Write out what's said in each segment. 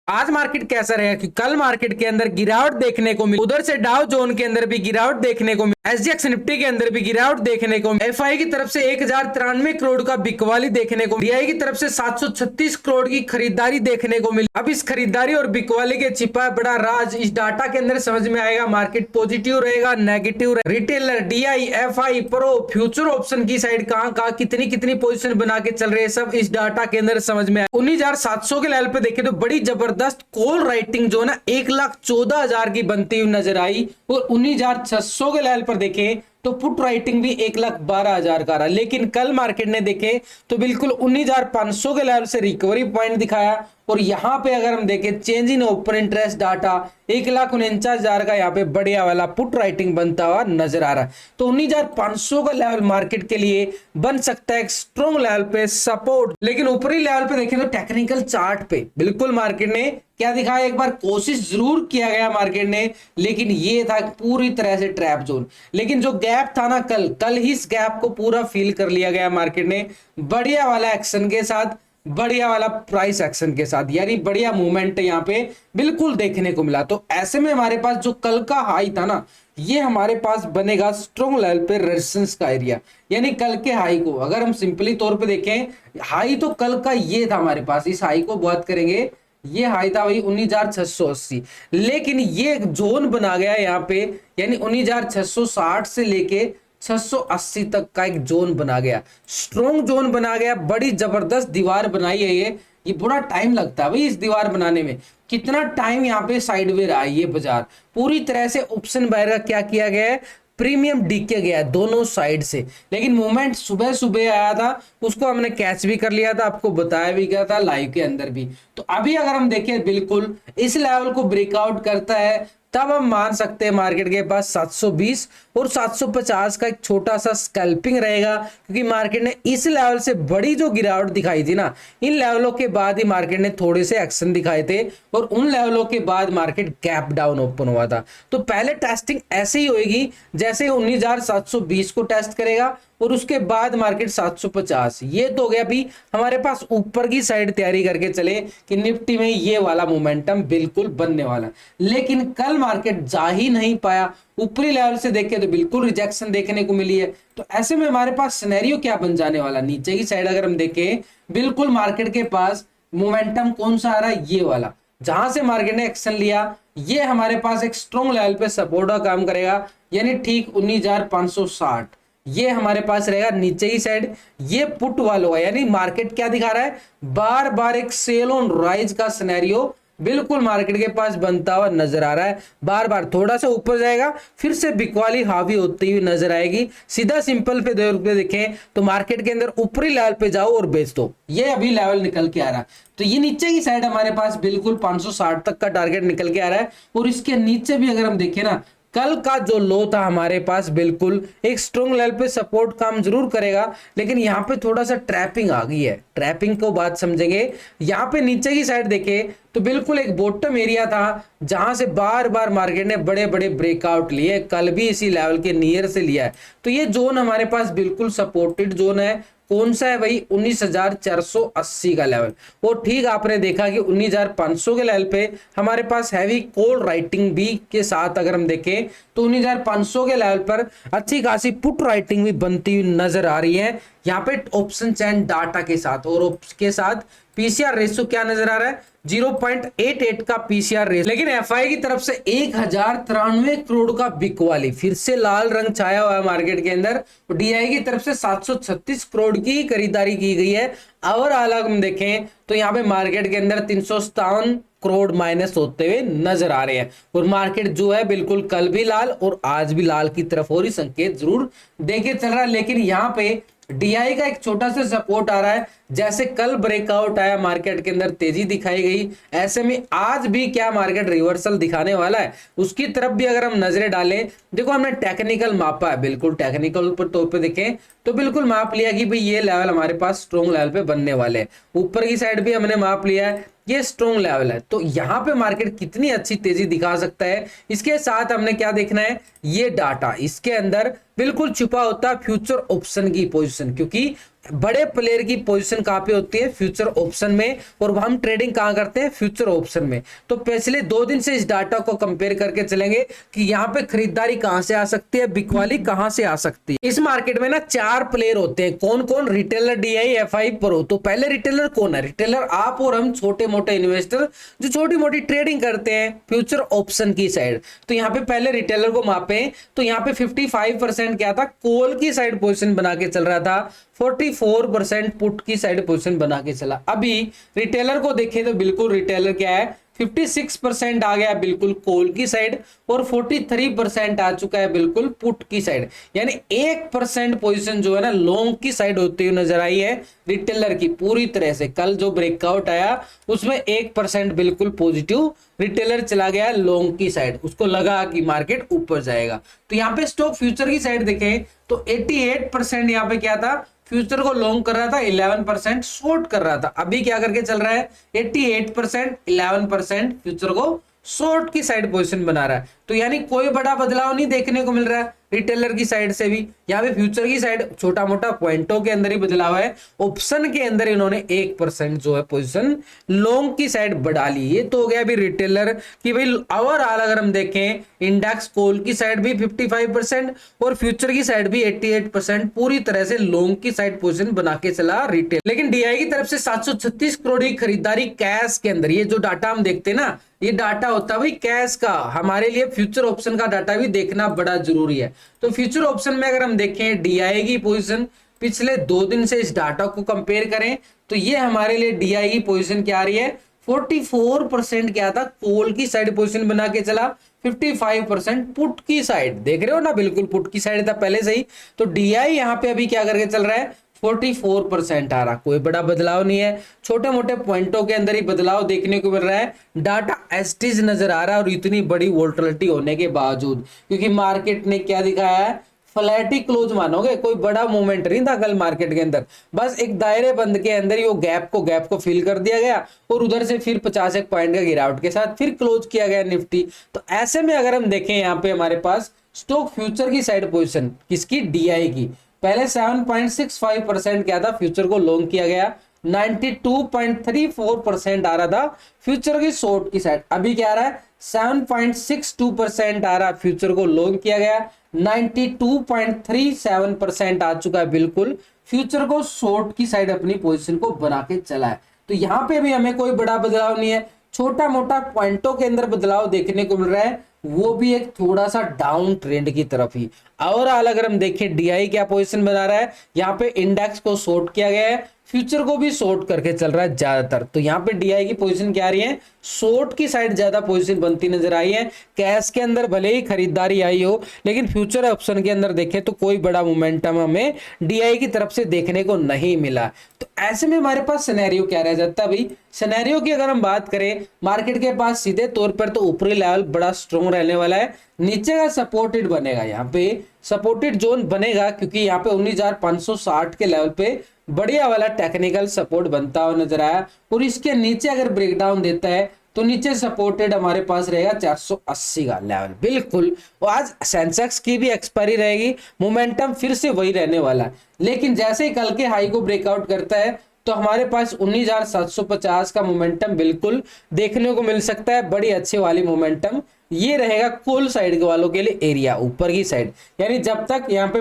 आज मार्केट कैसा रहेगा कि कल मार्केट के अंदर गिरावट देखने को मिली, उधर से डाउ जोन के अंदर भी गिरावट देखने को मिली, एसजीएक्स निफ्टी के अंदर भी गिरावट देखने को मिली, एफआई की तरफ से 1093 करोड़ का बिकवाली देखने को, डीआई की तरफ से 736 करोड़ की खरीदारी देखने को मिली। अब इस खरीदारी और बिकवाली के छिपा बड़ा राज इस डाटा के अंदर समझ में आएगा। मार्केट पॉजिटिव रहेगा, नेगेटिव रहेगा, retailer, DI, FI, pro, future option की साइड कहां कितनी कितनी पोजीशन बना के चल रहे हैं, सब इस डाटा के अंदर समझ में आए। 19,700 के लेवल पे देखे तो बड़ी जबरदस्त कॉल राइटिंग जो है ना 1,14,000 की बनती हुई नजर आई, और 19,600 के लेवल पर देखे तो पुट राइटिंग भी 1,12,000 का रहा। लेकिन कल मार्केट ने देखे तो बिल्कुल 19,500 के लेवल से रिकवरी पॉइंट दिखाया, और यहां पे अगर हम देखें change in open interest data 1,49,000 का यहाँ पे बढ़िया वाला पुट राइटिंग बनता हुआ नजर आ रहा है। तो 19,500 का लेवल मार्केट के लिए बन सकता है एक स्ट्रॉन्ग लेवल पे सपोर्ट। लेकिन ऊपरी लेवल पे देखें तो टेक्निकल चार्ट पे बिल्कुल मार्केट ने क्या दिखाया, एक बार कोशिश जरूर किया गया मार्केट ने, लेकिन ये था पूरी तरह से ट्रैप जोन। लेकिन जो गैप था ना कल ही इस गैप को पूरा फील कर लिया गया मार्केट ने बढ़िया वाला एक्शन के साथ, बढ़िया वाला प्राइस एक्शन के साथ, यानी बढ़िया मूवमेंट यहाँ पे बिल्कुल देखने को मिला। तो ऐसे में हमारे पास जो कल का हाई था ना, ये हमारे पास बनेगा स्ट्रॉन्ग लेवल पे रेजिस्टेंस का एरिया। यानी कल के हाई को अगर हम सिंपली तौर पे देखें, हाई तो कल का ये था हमारे पास, इस हाई को बात करेंगे, ये हाई था वही 19,680, लेकिन ये जोन बना गया यहाँ पे, यानी 19,660 से लेके 680 तक का एक जोन बना गया, स्ट्रॉन्ग जोन बना गया, बड़ी जबरदस्त दीवार बनाई है ये बड़ा टाइम लगता है भाई इस दीवार बनाने में। कितना टाइम यहाँ पे साइडवे रहा है ये बाजार, पूरी तरह से ऑप्शन बायर का क्या किया गया है, प्रीमियम डीके गया है दोनों साइड से। लेकिन मूवमेंट सुबह सुबह आया था, उसको हमने कैच भी कर लिया था, आपको बताया भी गया था लाइव के अंदर भी। तो अभी अगर हम देखें बिल्कुल इस लेवल को ब्रेकआउट करता है, तब हम मान सकते हैं मार्केट के पास 720 और 750 का एक छोटा सा स्कैल्पिंग रहेगा, क्योंकि मार्केट ने इस लेवल से बड़ी जो गिरावट दिखाई थी ना, इन लेवलों के बाद ही मार्केट ने थोड़े से एक्शन दिखाए थे, और उन लेवलों के बाद मार्केट गैप डाउन ओपन हुआ था। तो पहले टेस्टिंग ऐसे ही होगी जैसे 19,720 को टेस्ट करेगा, और उसके बाद मार्केट 750, ये तो हो गया। अभी हमारे पास ऊपर की साइड तैयारी करके चले कि निफ्टी में ये वाला मोमेंटम बिल्कुल बनने वाला, लेकिन कल मार्केट जा ही नहीं पाया। ऊपरी लेवल से देखे तो बिल्कुल रिजेक्शन देखने को मिली है। तो ऐसे में हमारे पास सिनेरियो क्या बन जाने वाला, नीचे की साइड अगर हम देखें बिल्कुल मार्केट के पास मोमेंटम कौन सा आ रहा है, ये वाला, जहां से मार्केट ने एक्शन लिया, ये हमारे पास एक स्ट्रॉन्ग लेवल पे सपोर्ट का काम करेगा, यानी ठीक 19,560 ये हमारे पास रहेगा नीचे ही साइड। ये पुट वालों का, यानी मार्केट क्या दिखा रहा है, बार बार एक सेल ऑन राइज का सिनेरियो बिल्कुल मार्केट के पास बनता हुआ नजर आ रहा है। बार बार थोड़ा सा ऊपर जाएगा, फिर से बिकवाली हावी होती हुई नजर आएगी। सीधा सिंपल पे देखें तो मार्केट के अंदर ऊपरी लेवल पे जाओ और बेच दो, ये अभी लेवल निकल के आ रहा है। तो ये नीचे की साइड हमारे पास बिल्कुल 560 तक का टारगेट निकल के आ रहा है, और इसके नीचे भी अगर हम देखें ना, कल का जो लो था हमारे पास बिल्कुल एक स्ट्रॉन्ग लेवल पे सपोर्ट काम जरूर करेगा, लेकिन यहाँ पे थोड़ा सा ट्रैपिंग आ गई है। ट्रैपिंग को बात समझेंगे, यहाँ पे नीचे की साइड देखे तो बिल्कुल एक बॉटम एरिया था, जहां से बार बार मार्केट ने बड़े बड़े ब्रेकआउट लिए, कल भी इसी लेवल के नियर से लिया है। तो ये जोन हमारे पास बिल्कुल सपोर्टेड जोन है। कौन सा है भाई, 19,480 का लेवल। वो ठीक आपने देखा कि 19,500 के लेवल पे हमारे पास हैवी कॉल राइटिंग भी के साथ अगर हम देखें तो 19,500 के लेवल पर अच्छी खासी पुट राइटिंग भी बनती हुई नजर आ रही है यहाँ पे ऑप्शन चैन डाटा के साथ, और उसके साथ पीसीआर रेशो क्या नजर आ रहा है, 0.88 का पीसीआर रेशो। लेकिन एफआई की तरफ से 1,093 करोड़ का बिकवाली, फिर से लाल रंग छाया हुआ है मार्केट के अंदर। डीआई की तरफ से 736 करोड़ की खरीदारी की गई है। और अलग हम देखें तो यहाँ पे मार्केट के अंदर 357 करोड़ माइनस होते हुए नजर आ रहे हैं, और मार्केट जो है बिल्कुल कल भी लाल और आज भी लाल की तरफ और ही संकेत जरूर देके चल रहा है। लेकिन यहाँ पे डीआई का एक छोटा सा सपोर्ट आ रहा है, जैसे कल ब्रेकआउट आया मार्केट के अंदर तेजी दिखाई गई, ऐसे में आज भी क्या मार्केट रिवर्सल दिखाने वाला है, उसकी तरफ भी अगर हम नजरें डालें। देखो हमने टेक्निकल मापा है, बिल्कुल टेक्निकल पर तौर पे देखें तो बिल्कुल माप लिया कि भाई ये लेवल हमारे पास स्ट्रॉन्ग लेवल पे बनने वाले हैं। ऊपर की साइड भी हमने माप लिया है, ये स्ट्रॉन्ग लेवल है। तो यहाँ पे मार्केट कितनी अच्छी तेजी दिखा सकता है, इसके साथ हमने क्या देखना है, ये डाटा, इसके अंदर बिल्कुल छुपा होता है फ्यूचर ऑप्शन की पोजीशन, क्योंकि बड़े प्लेयर की पोजीशन कहाँ पे होती है, फ्यूचर ऑप्शन में, और हम ट्रेडिंग कहाँ करते हैं, फ्यूचर ऑप्शन में। तो पिछले 2 दिन से इस डाटा को कंपेयर करके चलेंगे कि यहाँ पे खरीदारी कहाँ से आ सकती है, बिकवाली कहाँ से आ सकती है। इस मार्केट में ना 4 प्लेयर होते हैं, कौन कौन, रिटेलर, डीआई, एफआई, प्रो। तो पहले रिटेलर कौन है, रिटेलर आप और हम छोटे मोटे इन्वेस्टर जो छोटी मोटी ट्रेडिंग करते हैं फ्यूचर ऑप्शन की साइड। तो यहाँ पे पहले रिटेलर को मापे तो यहाँ पे 55% क्या था, कॉल की साइड पोजीशन बना के चल रहा था, 44% पुट की साइड पोजीशन बना के चला। अभी रिटेलर को देखें तो बिल्कुल रिटेलर क्या है, 56% आ गया बिल्कुल कॉल की साइड, और 43% आ चुका है बिल्कुल पुट की साइड। यानी 1% पोजीशन जो है ना लॉन्ग की साइड होती हुई नजर आई है रिटेलर की पूरी तरह से। कल जो ब्रेकआउट आया उसमें 1% बिल्कुल पॉजिटिव रिटेलर चला गया लॉन्ग की साइड, उसको लगा कि मार्केट ऊपर जाएगा। तो यहाँ पे स्टॉक फ्यूचर की साइड देखें तो 88% यहाँ पे क्या था, फ्यूचर को लॉन्ग कर रहा था, 11% शॉर्ट कर रहा था। अभी क्या करके चल रहा है, 88% 11% फ्यूचर को शॉर्ट की साइड पोजीशन बना रहा है। तो यानी कोई बड़ा बदलाव नहीं देखने को मिल रहा है रिटेलर की साइड से भी। यहाँ पे फ्यूचर की साइड छोटा मोटा पॉइंटों के अंदर ही बदलाव है, ऑप्शन के अंदर इन्होंने 1% जो है पोजीशन लॉन्ग की साइड बढ़ा ली। ये तो हो गया अभी रिटेलर की भाई। ओवरऑल अगर हम देखें इंडेक्स कॉल की साइड भी 55% और फ्यूचर की साइड भी 88% पूरी तरह से लॉन्ग की साइड पोजीशन बना के चला रिटेल। लेकिन डीआई की तरफ से 736 करोड़ की खरीदारी कैश के अंदर, ये जो डाटा हम देखते हैं ना, ये डाटा होता है भाई कैश का। हमारे लिए फ्यूचर ऑप्शन का डाटा भी देखना बड़ा जरूरी है। तो फ्यूचर ऑप्शन में अगर हम देखें डीआई की पोजीशन पिछले 2 दिन से इस डाटा को कंपेयर करें तो ये हमारे लिए डीआई की पोजीशन क्या आ रही है, 44% क्या था, कॉल की साइड पोजीशन बना के चला, 55% पुट की साइड। देख रहे हो ना, बिल्कुल पुट की साइड था पहले से ही। तो डीआई यहाँ पे अभी क्या करके चल रहा है, 44% आ रहा, कोई बड़ा बदलाव नहीं है, छोटे मोटे पॉइंटों के अंदर ही बदलाव देखने को मिल रहा है। डाटा एस्टिज नजर आ रहा है, और इतनी बड़ी वोलेटिलिटी होने के बावजूद, क्योंकि मार्केट ने क्या दिखाया है, फ्लैट ही क्लोज मानोगे, कोई बड़ा मूवमेंट नहीं था कल मार्केट के अंदर। बस एक दायरे बंद के अंदर ही वो गैप को फिल कर दिया गया, और उधर से फिर 51 पॉइंट का गिरावट के साथ फिर क्लोज किया गया निफ्टी। तो ऐसे में अगर हम देखें यहाँ पे हमारे पास स्टॉक फ्यूचर की साइड पोजीशन किसकी, डीआई की, पहले 7.65% क्या था, फ्यूचर को लॉन्ग किया गया, 92.34% आ रहा था फ्यूचर की शॉर्ट की साइड। अभी क्या आ रहा है, 7.62% आ रहा, फ्यूचर को लॉन्ग किया गया, 92.37% आ चुका है बिल्कुल फ्यूचर को शॉर्ट की साइड अपनी पोजीशन को बना के चला है। तो यहाँ पे भी हमें कोई बड़ा बदलाव नहीं है, छोटा मोटा पॉइंटों के अंदर बदलाव देखने को मिल रहा है, वो भी एक थोड़ा सा डाउन ट्रेंड की तरफ ही। और अगर हम देखें डीआई क्या पोजीशन बना रहा है, यहाँ पे इंडेक्स को शॉर्ट किया गया है, फ्यूचर को भी शॉर्ट करके चल रहा है ज्यादातर। तो यहाँ पे डीआई की पोजीशन क्या आ रही है, शॉर्ट की साइड ज्यादा पोजीशन बनती नजर आई है। कैश के अंदर भले ही खरीदारी आई हो, लेकिन फ्यूचर ऑप्शन के अंदर देखें तो कोई बड़ा मोमेंटम हमें डीआई की तरफ से देखने को नहीं मिला। तो ऐसे में हमारे पास सिनेरियो क्या रह जाता है भाई, सिनेरियो की अगर हम बात करें, मार्केट के पास सीधे तौर पर तो ऊपरी लेवल बड़ा स्ट्रॉन्ग रहने वाला है, नीचे का सपोर्टेड बनेगा, यहाँ पे सपोर्टेड जोन बनेगा, क्योंकि यहाँ पे 19,560 के लेवल पे बढ़िया वाला टेक्निकल सपोर्ट बनता हुआ नजर आया। और इसके नीचे अगर ब्रेकडाउन देता है तो नीचे सपोर्टेड हमारे पास रहेगा 480 का लेवल बिल्कुल। और आज सेंसेक्स की भी एक्सपायरी रहेगी, मोमेंटम फिर से वही रहने वाला है। लेकिन जैसे ही कल के हाई को ब्रेकआउट करता है तो हमारे पास 19,750 का मोमेंटम बिल्कुल देखने को मिल सकता है, बड़ी अच्छी वाली मोमेंटम। ये रहेगा कुल साइड के वालों के लिए एरिया ऊपर की साइड। यानी जब तक यहाँ पे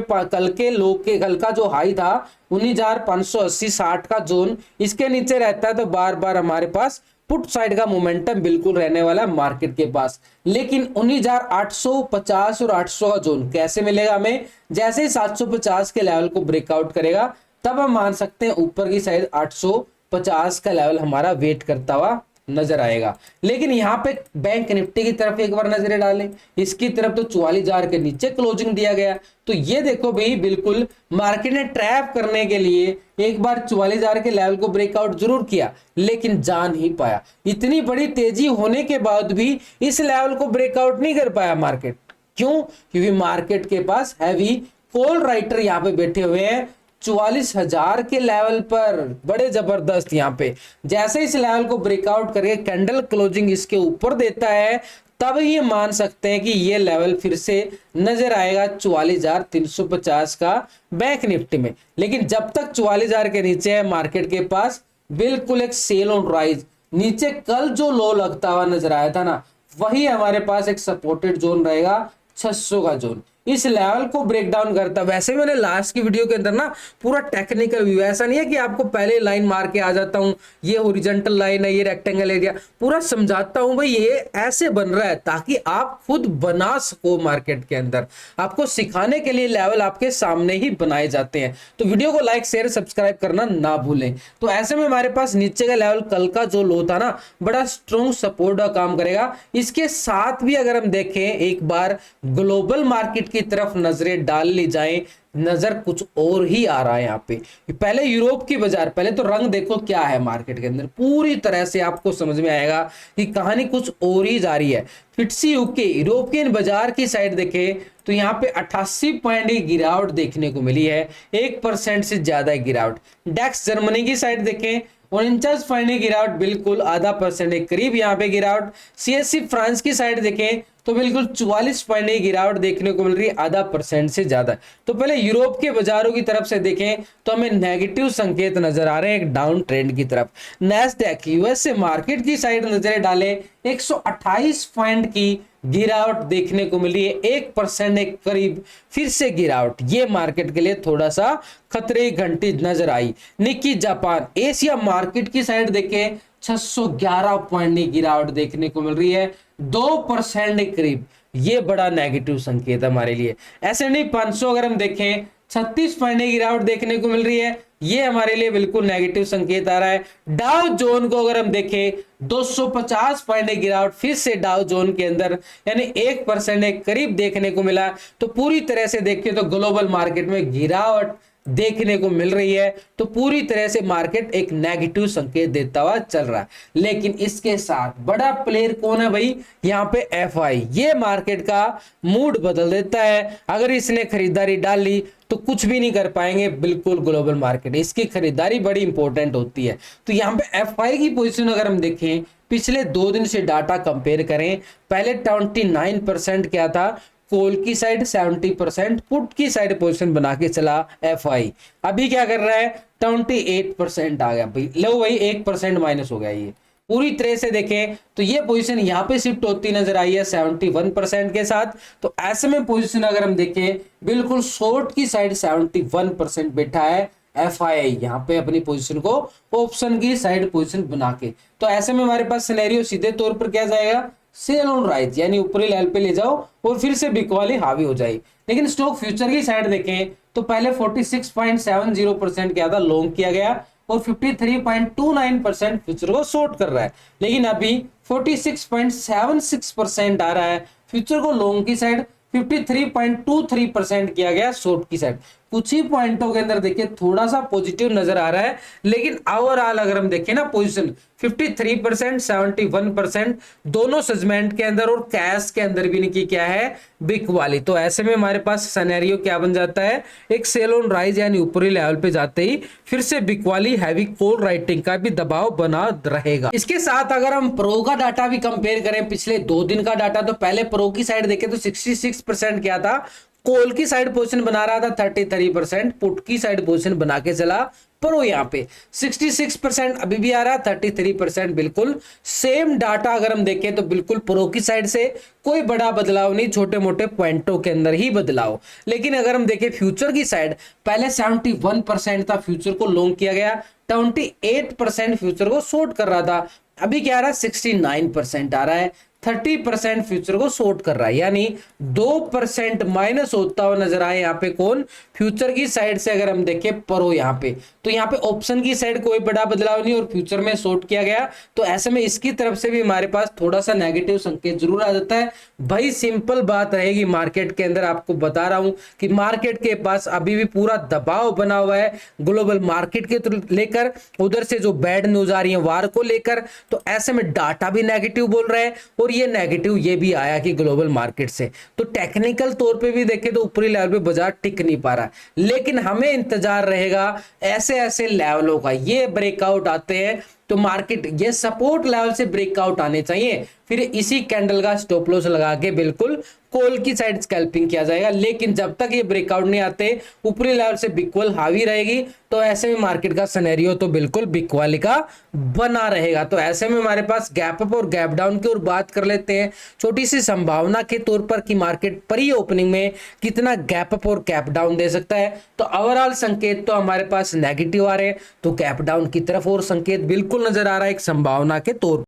कल का जो हाई था 19,580-60 का जोन, इसके नीचे रहता है तो बार बार हमारे पास पुट साइड का मोमेंटम बिल्कुल रहने वाला है मार्केट के पास। लेकिन 19,850 और 800 का जोन कैसे मिलेगा हमें, जैसे ही 750 के लेवल को ब्रेकआउट करेगा तब हम मान सकते हैं ऊपर की साइड 850 का लेवल हमारा वेट करता हुआ नजर आएगा। लेकिन यहाँ पे बैंक निफ्टी की तरफ एक बार नजरें डालें, इसकी तरफ तो 44,000 के नीचे क्लोजिंग दिया गया। तो ये देखो भाई, बिल्कुल मार्केट ने ट्रैप करने के लिए एक बार 44,000 के लेवल को ब्रेकआउट जरूर किया, लेकिन जा नहीं पाया। इतनी बड़ी तेजी होने के बाद भी इस लेवल को ब्रेकआउट नहीं कर पाया मार्केट। क्यों? क्योंकि मार्केट के पास हैवी कॉल राइटर यहाँ पे बैठे हुए हैं 44,000 के लेवल पर, बड़े जबरदस्त। यहाँ पे जैसे इस लेवल को ब्रेकआउट करके कैंडल क्लोजिंग इसके ऊपर देता है तब ये मान सकते हैं कि ये लेवल फिर से नजर आएगा 44,350 का बैंक निफ्टी में। लेकिन जब तक 44,000 के नीचे है मार्केट के पास बिल्कुल एक सेल ऑन राइज, नीचे कल जो लो लगता हुआ नजर आया था ना, वही हमारे पास एक सपोर्टेड जोन रहेगा 600 का जोन। इस लेवल को ब्रेक डाउन करता, वैसे मैंने लास्ट की वीडियो के अंदर ना पूरा टेक्निकल व्यू, ऐसा नहीं है कि आपको पहले लाइन मार के आ जाता हूं, ये हॉरिजॉन्टल लाइन है, ये रेक्टेंगल एरिया, पूरा समझाता हूं भाई ये ऐसे बन रहा है ताकि आप खुद बना सको। मार्केट के अंदर आपको सिखाने के लिए लेवल आपके सामने ही बनाए जाते हैं। तो वीडियो को लाइक शेयर सब्सक्राइब करना ना भूलें। तो ऐसे में हमारे पास नीचे का लेवल कल का जो लो था ना, बड़ा स्ट्रॉन्ग सपोर्ट का काम करेगा। इसके साथ भी अगर हम देखें एक बार ग्लोबल मार्केट की तरफ नजरें डाल ली जाएं, नजर कुछ और ही आ रहा है यहाँ पे। पहले यूरोप की बाजार, पहले तो रंग देखो क्या है मार्केट के अंदर, पूरी तरह से आपको समझ में आएगा कि कहानी कुछ और ही जा रही है। फिट्सी यूके यूरोपियन बाजार की साइड देखें तो यहाँ पे 88 पॉइंट की गिरावट देखने को मिली है, 1% से ज्यादा गिरावट। डेक्स जर्मनी की साइड देखें 49 पॉइंट की गिरावट, बिल्कुल आधा परसेंट के करीब यहाँ पे गिरावट। सीएससी फ्रांस की साइड देखें तो बिल्कुल 44 पॉइंट की गिरावट देखने को मिल रही है, आधा परसेंट से ज्यादा। तो पहले यूरोप के बाजारों की तरफ से देखें तो हमें नेगेटिव संकेत नजर आ रहे हैं एक डाउन ट्रेंड की तरफ। नैस्डैक यूएसए मार्केट की साइड नजरें डालें 128 पॉइंट की गिरावट देखने को मिली है, 1% एक करीब फिर से गिरावट। ये मार्केट के लिए थोड़ा सा खतरे की घंटी नजर आई। निक्की जापान एशिया मार्केट की साइड देखें 611 पॉइंट की गिरावट देखने को मिल रही है, 2% के करीब। ये बड़ा नेगेटिव संकेत है हमारे लिए। S&P 500 अगर हम देखें 36 पॉइंट की गिरावट देखने को मिल रही है, ये हमारे लिए बिल्कुल नेगेटिव संकेत आ रहा है। डाउ जोन को अगर हम देखें 250 पॉइंट की गिरावट फिर से डाउ जोन के अंदर, यानी 1% के करीब देखने को मिला। तो पूरी तरह से देखें तो ग्लोबल मार्केट में गिरावट देखने को मिल रही है, तो पूरी तरह से मार्केट एक नेगेटिव संकेत देता हुआ चल रहा है। लेकिन इसके साथ बड़ा प्लेयर कौन है भाई, यहाँ पे एफआई, ये मार्केट का मूड बदल देता है। अगर इसने खरीदारी डाल ली तो कुछ भी नहीं कर पाएंगे बिल्कुल ग्लोबल मार्केट, इसकी खरीदारी बड़ी इंपॉर्टेंट होती है। तो यहाँ पे एफआई की पोजीशन अगर हम देखें पिछले 2 दिन से डाटा कंपेयर करें, पहले 29% क्या था, कॉल की साइड 70%, पुट की साइड पोजीशन बना के चला एफआई। अभी क्या कर रहा है 28% आ गया भाई, लो भाई 1% माइनस हो गया। ये पूरी तरह से देखें तो ये पोजीशन यहाँ पे शिफ्ट होती नजर आई है 71% के साथ। तो ऐसे में पोजीशन अगर हम देखें बिल्कुल शॉर्ट की साइड 71% बैठा है एफआई, यहाँ पे अपनी पोजीशन को ऑप्शन की साइड पोजीशन बना के। तो ऐसे में हमारे पास सिनेरियो सीधे तौर पर क्या जाएगा, सेल ऑन राइज, यानी ऊपरी लेवल पे ले जाओ और फिर से बिकवाली हावी हो जाए। लेकिन स्टॉक फ्यूचर की साइड देखें तो पहले 46.70% क्या था, लॉन्ग किया गया और 53.29% फ्यूचर को शॉर्ट कर रहा है। लेकिन अभी 46.76% आ रहा है फ्यूचर को लॉन्ग की साइड, 53.23% किया गया शॉर्ट की साइड। कुछ ही पॉइंटों के अंदर देखिए थोड़ा सा पॉजिटिव नजर आ रहा है, लेकिन ओवरऑल अगर हम देखें ना पोजीशन 53% 71% दोनों सेगमेंट के अंदर और कैश के अंदर भी इनकी क्या है, बिक वाली। तो ऐसे में हमारे पास सिनेरियो क्या बन जाता है, एक सेल ऑन राइज, यानी ऊपरी लेवल पे जाते ही फिर से बिक वाली हैवी कॉल राइटिंग का भी दबाव बना रहेगा। इसके साथ अगर हम प्रो का डाटा भी कंपेयर करें, पिछले 2 दिन का डाटा, तो पहले प्रो की साइड देखें तो 66% क्या था, कॉल की साइड पोजीशन बना रहा था 33%, पुट की साइड पोजीशन बना के चला प्रो। यहाँ पे 66% अभी भी आ रहा है, 33% बिल्कुल सेम डाटा अगर हम देखें तो बिल्कुल प्रो की साइड से कोई बड़ा बदलाव नहीं, छोटे मोटे पॉइंटों के अंदर ही बदलाव। लेकिन अगर हम देखें फ्यूचर की साइड, पहले 71% था फ्यूचर को लॉन्ग किया गया, 28% फ्यूचर को शॉर्ट कर रहा था, अभी क्या आ रहा है 69% आ रहा है, 30% फ्यूचर को शॉर्ट कर रहा है, यानी 2% माइनस होता हुआ नजर आए यहाँ पे कौन, फ्यूचर की साइड से अगर हम देखें प्रो। यहाँ पे तो यहाँ पे ऑप्शन की साइड कोई बड़ा बदलाव नहीं और फ्यूचर में शॉर्ट किया गया। तो ऐसे में इसकी तरफ से भी हमारे पास थोड़ा सा नेगेटिव संकेत जरूर आ जाता है भाई। सिंपल बात रहेगी मार्केट के अंदर, आपको बता रहा हूं कि मार्केट के पास अभी भी पूरा दबाव बना हुआ है ग्लोबल मार्केट के लेकर, उधर से जो बैड न्यूज आ रही है वार को लेकर। तो ऐसे में डाटा भी नेगेटिव बोल रहा है और ये नेगेटिव ये भी आया कि ग्लोबल मार्केट से, तो टेक्निकल तौर पे भी देखें तो ऊपरी लेवल पे बाजार टिक नहीं पा रहा, लेकिन हमें इंतजार रहेगा ऐसे ऐसे लेवलों का, ये ब्रेकआउट आते हैं तो मार्केट ये सपोर्ट लेवल से ब्रेकआउट आने चाहिए, फिर इसी कैंडल का स्टॉप लॉस लगा के बिल्कुल कॉल की साइड स्कैल्पिंग किया जाएगा। लेकिन जब तक ये ब्रेकआउट नहीं आते, ऊपरी लेवल से बिकवल हावी रहेगी, तो ऐसे में मार्केट का सिनेरियो तो बिल्कुल बिकवाली का बना रहेगा। तो ऐसे में हमारे पास गैप अप और गैप डाउन की और बात कर लेते हैं छोटी सी संभावना के तौर पर कि मार्केट प्री ओपनिंग में कितना गैप अप और गैप डाउन दे सकता है। तो ओवरऑल संकेत तो हमारे पास नेगेटिव आ रहे हैं, तो गैप डाउन की तरफ और संकेत बिल्कुल नजर आ रहा है एक संभावना के तौर पर।